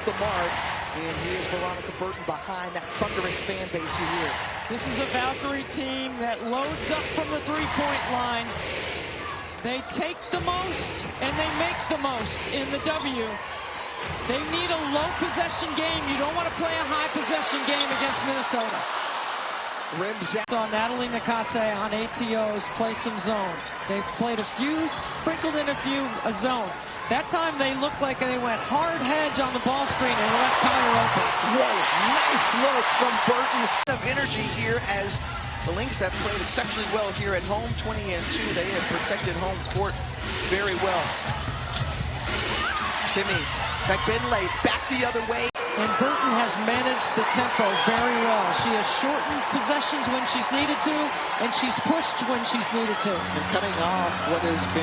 the mark. And here's Veronica Burton behind that thunderous fan base you hear. This is a Valkyrie team that loads up from the three-point line. They take the most and they make the most in the W. They need a low possession game. You don't want to play a high possession game against Minnesota. Rims out. Saw Natalie Nakase on ATOs play some zone. They've played a few, sprinkled in a zone. That time they looked like they went hard hedge on the ball screen and left Kyler open. Whoa, nice look from Burton. Of energy here as the Lynx have played exceptionally well here at home, 20-2. They have protected home court very well. Timmy McBinley back the other way. And Burton has managed the tempo very well. She has shortened possessions when she's needed to, and she's pushed when she's needed to. And cutting off what has been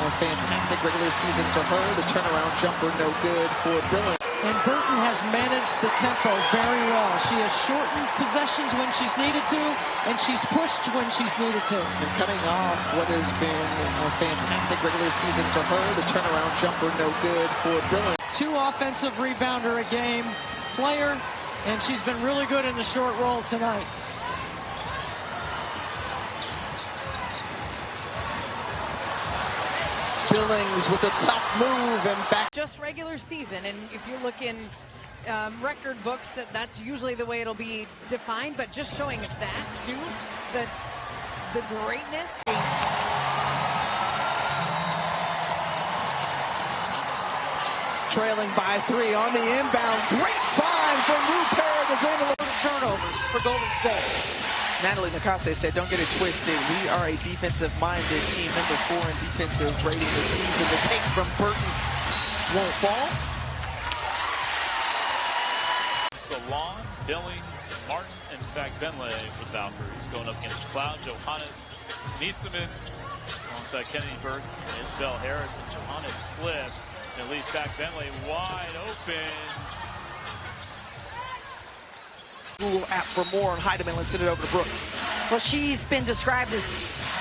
a fantastic regular season for her. The turnaround jumper no good for Billings. And Burton has managed the tempo very well. She has shortened possessions when she's needed to, and she's pushed when she's needed to. And cutting off what has been a fantastic regular season for her. The turnaround jumper no good for Billings. 2 offensive rebounder a game player, and she's been really good in the short roll tonight. Billings with a tough move and back. Just regular season, and if you look in record books, that's usually the way it'll be defined, but just showing that too, the greatness. Trailing by 3 on the inbound. Great find from Rupert. Turnovers for Golden State. Natalie Nakase said, don't get it twisted. We are a defensive-minded team, number 4 in defensive rating this season. The take from Burton won't fall. Salon, Billings, Martin, and Benley with Valkyries going up against Cloud, Johannes, Niesemann, alongside Kennedy Burke, and Isabel Harris, and Johannes slips, and leaves Benley wide open. Google app for more on Heidemann. Let's send it over to Brooke. Well, she's been described as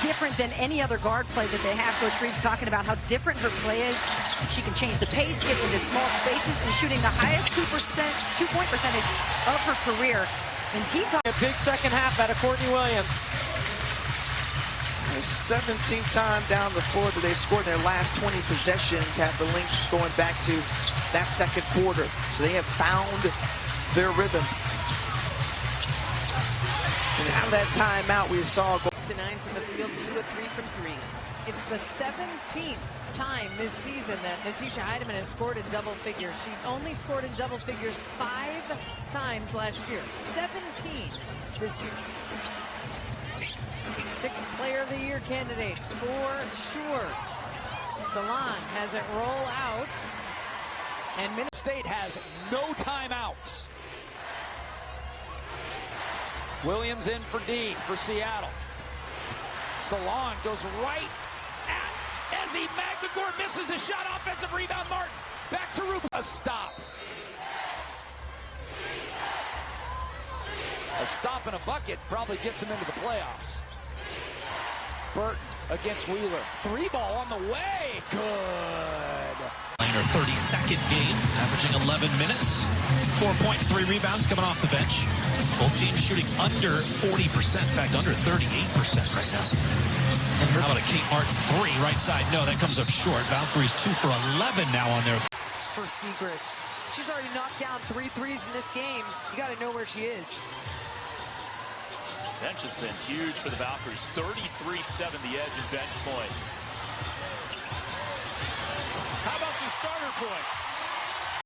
different than any other guard play that they have. Coach Reeves talking about how different her play is. She can change the pace, get into small spaces, and shooting the highest two-point percentage of her career. And team talk. A big second half out of Courtney Williams. The 17th time down the floor that they've scored in their last 20 possessions have the Lynx going back to that second quarter. So they have found their rhythm. And out of that timeout, we saw 9 from the field, 2 of 3 from 3. It's the 17th time this season that Natisha Heidemann has scored in double figures. She only scored in double figures 5 times last year. 17 this year. 6th Player of the Year candidate for sure. Salon has it roll out, and Minnesota State has no timeouts. Williams in for Dean for Seattle. Salon goes right at Ezzy Magnagor, misses the shot, offensive rebound, Martin. Back to Rupert. A stop. A stop and a bucket probably gets him into the playoffs. Burton against Wheeler. 3-ball on the way. Good. Her 32nd game, averaging 11 minutes. 4 points, 3 rebounds coming off the bench. Both teams shooting under 40%, in fact, under 38% right now. How about a Kate Martin 3, right side? No, that comes up short. Valkyries 2 for 11 now on their. for Segrist. She's already knocked down 3 threes in this game. You got to know where she is. Bench has been huge for the Valkyries. 33-7 the edge in bench points. How about some starter points?